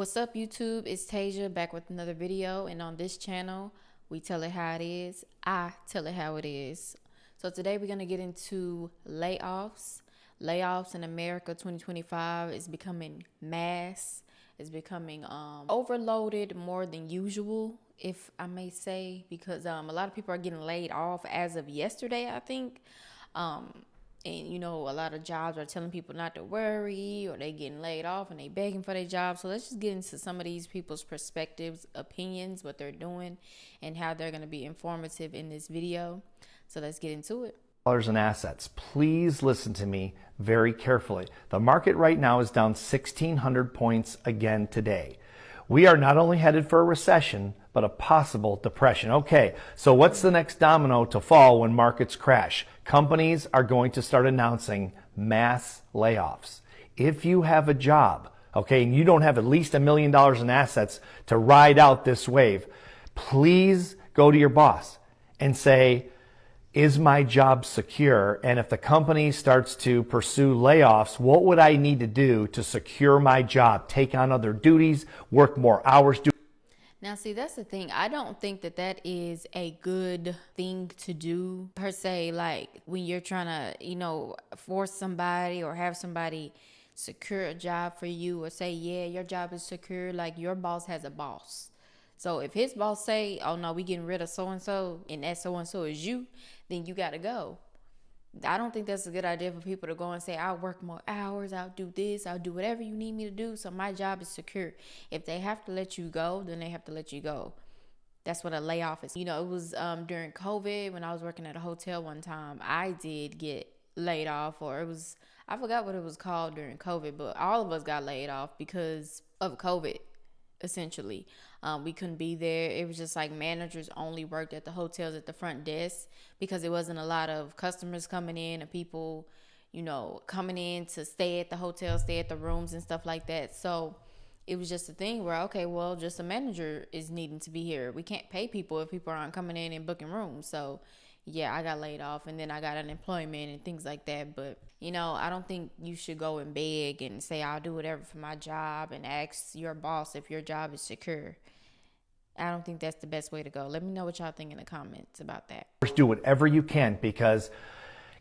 What's up, YouTube? It's Tasia back with another video, and on this channel we tell it how it is. I tell it how it is. So today we're going to get into layoffs. Layoffs in America 2025 is becoming mass. It's becoming overloaded more than usual, if I may say, because a lot of people are getting laid off as of yesterday, I think. And you know, a lot of jobs are telling people not to worry, or they getting laid off and they begging for their job. So let's just get into some of these people's perspectives, opinions, what they're doing, and how they're going to be informative in this video. So let's get into it. In assets. Please listen to me very carefully. The market right now is down 1,600 points again today. We are not only headed for a recession, but a possible depression. Okay, so what's the next domino to fall when markets crash? Companies are going to start announcing mass layoffs. If you have a job, okay, and you don't have at least $1 million in assets to ride out this wave, please go to your boss and say, is my job secure? And if the company starts to pursue layoffs, what would I need to do to secure my job? Take on other duties, work more hours. Now, see, that's the thing. I don't think that that is a good thing to do per se. Like when you're trying to, you know, force somebody or have somebody secure a job for you, or say, yeah, your job is secure. Like your boss has a boss. So if his boss say, oh no, we getting rid of so-and-so, and that so-and-so is you, then you got to go. I don't think that's a good idea for people to go and say, I'll work more hours, I'll do this, I'll do whatever you need me to do, so my job is secure. If they have to let you go, then they have to let you go. That's what a layoff is. You know, it was during COVID when I was working at a hotel one time, I did get laid off, or it was, I forgot what it was called during COVID, but all of us got laid off because of COVID. Essentially, we couldn't be there. It was just like managers only worked at the hotels at the front desk, because there wasn't a lot of customers coming in and people, you know, coming in to stay at the hotel, stay at the rooms and stuff like that. So it was just a thing where, okay, well, just a manager is needing to be here. We can't pay people if people aren't coming in and booking rooms. So yeah, I got laid off, and then I got unemployment and things like that. But, you know, I don't think you should go and beg and say, I'll do whatever for my job, and ask your boss if your job is secure. I don't think that's the best way to go. Let me know what y'all think in the comments about that. Do whatever you can, because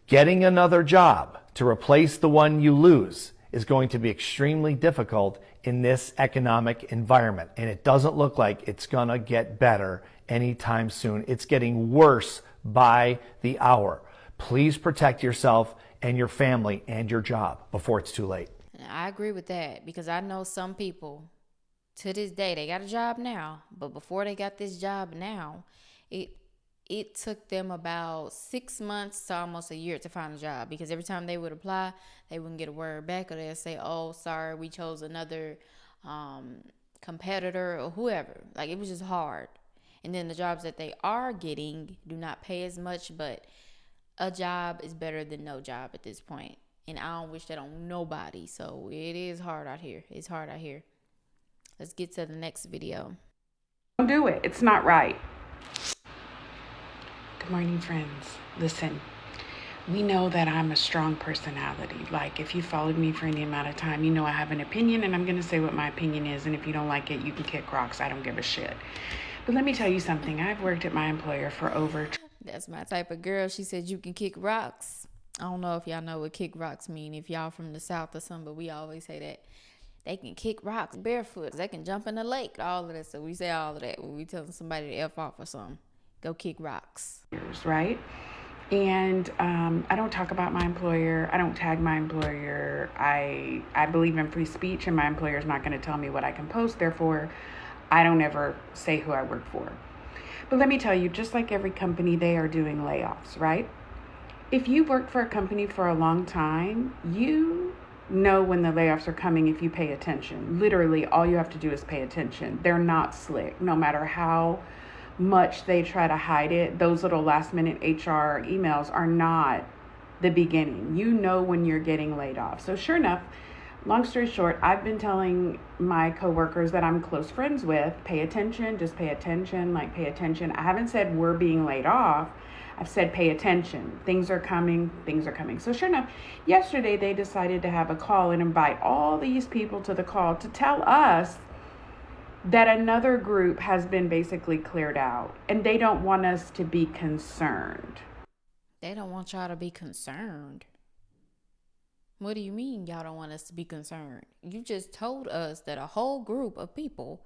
getting another job to replace the one you lose is going to be extremely difficult in this economic environment. And it doesn't look like it's gonna get better anytime soon. It's getting worse by the hour. Please protect yourself and your family and your job before it's too late. I agree with that, because I know some people to this day, they got a job now, but before they got this job now, it took them about 6 months to almost a year to find a job, because every time they would apply, they wouldn't get a word back, or they'll say, oh, sorry, we chose another competitor or whoever. Like, it was just hard. And then the jobs that they are getting do not pay as much, but a job is better than no job at this point. And I don't wish that on nobody. So it is hard out here. It's hard out here. Let's get to the next video. Don't do it. It's not right. Good morning, friends. Listen, we know that I'm a strong personality. Like, if you followed me for any amount of time, you know I have an opinion, and I'm going to say what my opinion is. And if you don't like it, you can kick rocks. I don't give a shit. But let me tell you something. I've worked at my employer for over... That's my type of girl. She said you can kick rocks. I don't know if y'all know what kick rocks mean, if y'all from the South or something, but we always say that. They can kick rocks barefoot. They can jump in the lake. All of that. So we say all of that when we telling somebody to F off or something. Go kick rocks. Right? And I don't talk about my employer. I don't tag my employer. I believe in free speech, and my employer is not going to tell me what I can post. Therefore, I don't ever say who I work for. But let me tell you, just like every company, they are doing layoffs, right? If you work for a company for a long time, you know when the layoffs are coming if you pay attention. Literally, all you have to do is pay attention. They're not slick. No matter how much they try to hide it, those little last-minute HR emails are not the beginning. You know when you're getting laid off. So sure enough, long story short, I've been telling my coworkers that I'm close friends with, pay attention, just pay attention, like pay attention. I haven't said we're being laid off. I've said pay attention. Things are coming, things are coming. So sure enough, yesterday they decided to have a call and invite all these people to the call to tell us that another group has been basically cleared out and they don't want us to be concerned. They don't want y'all to be concerned. What do you mean y'all don't want us to be concerned? You just told us that a whole group of people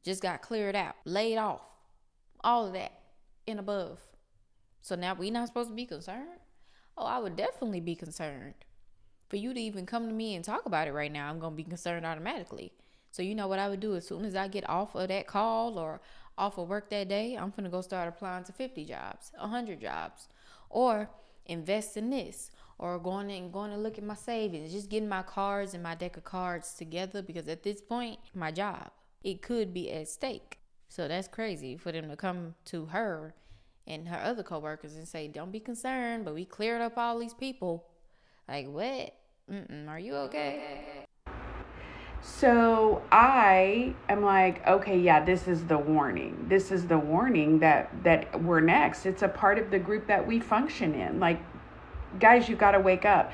just got cleared out, laid off, all of that and above. So now we not supposed to be concerned? Oh, I would definitely be concerned. For you to even come to me and talk about it right now, I'm going to be concerned automatically. So you know what I would do as soon as I get off of that call or off of work that day, I'm going to go start applying to 50 jobs, 100 jobs, or invest in this, or going to look at my savings, just getting my cards and my deck of cards together, because at this point, my job, it could be at stake. So that's crazy for them to come to her and her other coworkers and say, don't be concerned, but we cleared up all these people. Like, what? Are you okay? So I am like, okay, yeah, this is the warning. This is the warning that we're next. It's a part of the group that we function in. Like, guys, you got to wake up.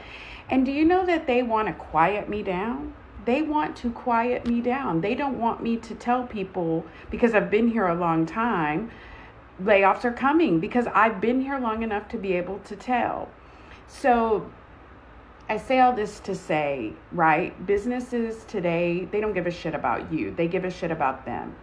And do you know that they want to quiet me down? They want to quiet me down. They don't want me to tell people, because I've been here a long time, layoffs are coming, because I've been here long enough to be able to tell. So I say all this to say, right, businesses today, they don't give a shit about you. They give a shit about them.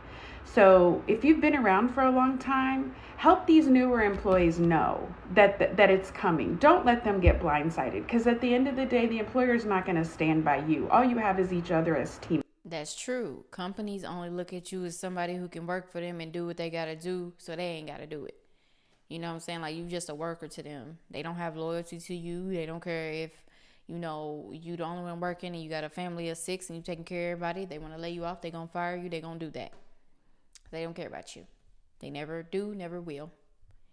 So if you've been around for a long time, help these newer employees know that it's coming. Don't let them get blindsided, because at the end of the day, the employer is not going to stand by you. All you have is each other as teammates. That's true. Companies only look at you as somebody who can work for them and do what they got to do, so they ain't got to do it. You know what I'm saying? Like, you just a worker to them. They don't have loyalty to you. They don't care if, you know, you the only one working and you got a family of 6 and you taking care of everybody. They want to lay you off. They going to fire you. They going to do that. They don't care about you. They never do, never will.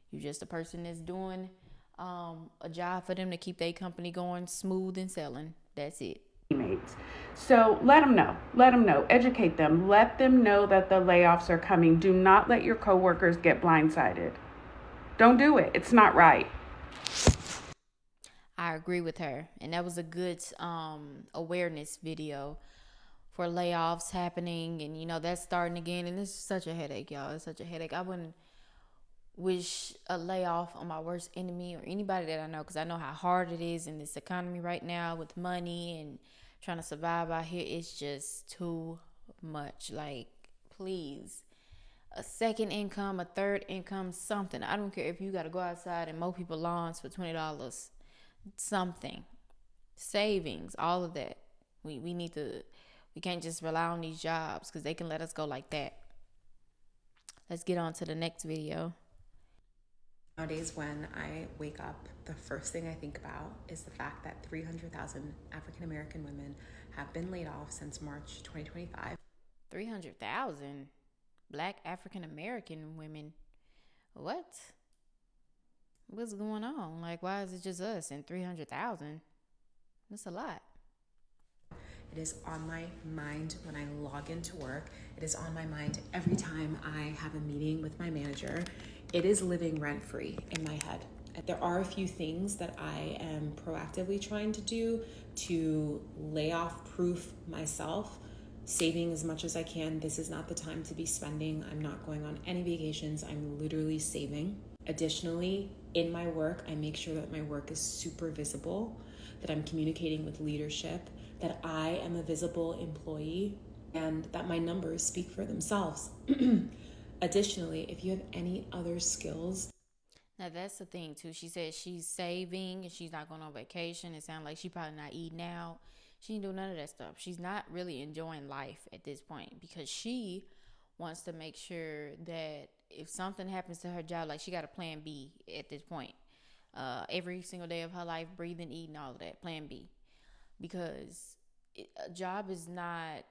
You just a person that's doing a job for them to keep their company going smooth and selling. That's it. Teammates. So let them know, educate them, let them know that the layoffs are coming. Do not let your coworkers get blindsided. Don't do it. It's not right. I agree with her. And that was a good awareness video for layoffs happening. And, you know, that's starting again. And it's such a headache, y'all. It's such a headache. I wouldn't wish a layoff on my worst enemy or anybody that I know, because I know how hard it is in this economy right now with money and trying to survive out here. It's just too much. Like, please, a second income, a third income, something. I don't care if you got to go outside and mow people's lawns for $20. Something. Savings, all of that. We need to, we can't just rely on these jobs because they can let us go like that. Let's get on to the next video. Nowadays, when I wake up, the first thing I think about is the fact that 300,000 African American women have been laid off since March 2025. 300,000 Black African American women. What? What's going on? Like, why is it just us and 300,000? That's a lot. It is on my mind when I log into work. It is on my mind every time I have a meeting with my manager. It is living rent-free in my head. There are a few things that I am proactively trying to do to lay off proof myself, saving as much as I can. This is not the time to be spending. I'm not going on any vacations. I'm literally saving. Additionally, in my work, I make sure that my work is super visible, that I'm communicating with leadership, that I am a visible employee, and that my numbers speak for themselves. Additionally, if you have any other skills. Now, that's the thing, too. She said she's saving and she's not going on vacation. It sounds like she probably not eating out. She ain't doing none of that stuff. She's not really enjoying life at this point because she wants to make sure that if something happens to her job, like, she got a plan B at this point. Every single day of her life, breathing, eating, all of that, plan B. Because a job is not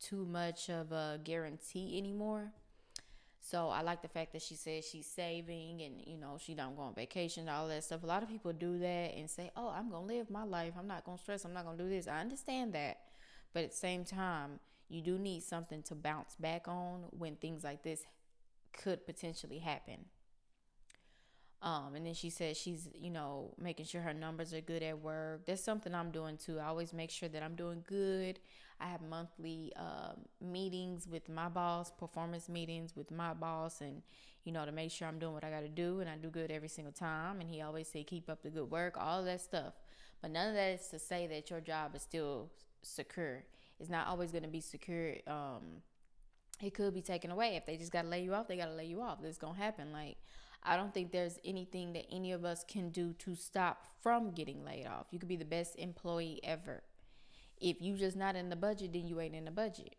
too much of a guarantee anymore. So I like the fact that she says she's saving and, you know, she don't go on vacation, all that stuff. A lot of people do that and say, oh, I'm going to live my life. I'm not going to stress. I'm not going to do this. I understand that. But at the same time, you do need something to bounce back on when things like this could potentially happen. And then she said she's, you know, making sure her numbers are good at work. That's something I'm doing too. I always make sure that I'm doing good. I have monthly meetings with my boss, performance meetings with my boss, and to make sure I'm doing what I got to do, and I do good every single time. And he always say, keep up the good work, all of that stuff. But none of that is to say that your job is still secure. It's not always going to be secure. It could be taken away. If they just got to lay you off, they got to lay you off. That's going to happen. Like, I don't think there's anything that any of us can do to stop from getting laid off. You could be the best employee ever. If you just not in the budget, then you ain't in the budget.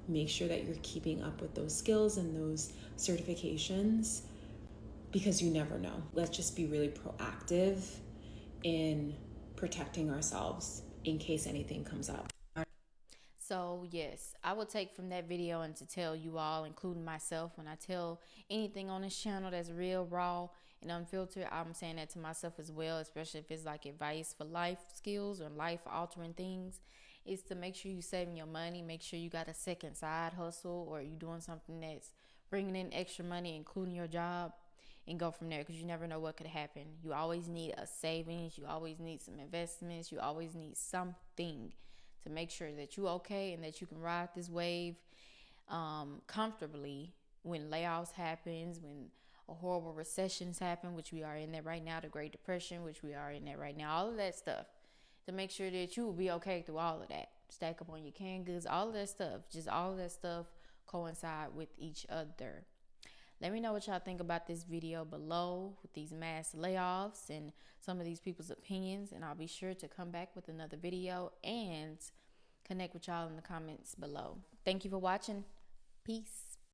Make sure that you're keeping up with those skills and those certifications, because you never know. Let's just be really proactive in protecting ourselves in case anything comes up. So yes, I will take from that video and to tell you all, including myself, when I tell anything on this channel that's real, raw, and unfiltered, I'm saying that to myself as well, especially if it's like advice for life skills or life altering things, is to make sure you saving your money, make sure you got a second side hustle, or you doing something that's bringing in extra money, including your job, and go from there, because you never know what could happen. You always need a savings, you always need some investments, you always need something to make sure that you're okay and that you can ride this wave comfortably when layoffs happens, when a horrible recessions happen, which we are in there right now, the Great Depression, which we are in there right now, all of that stuff, to make sure that you will be okay through all of that. Stack up on your canned goods, all of that stuff, just all of that stuff coincide with each other. Let me know what y'all think about this video below with these mass layoffs and some of these people's opinions. And I'll be sure to come back with another video and connect with y'all in the comments below. Thank you for watching. Peace.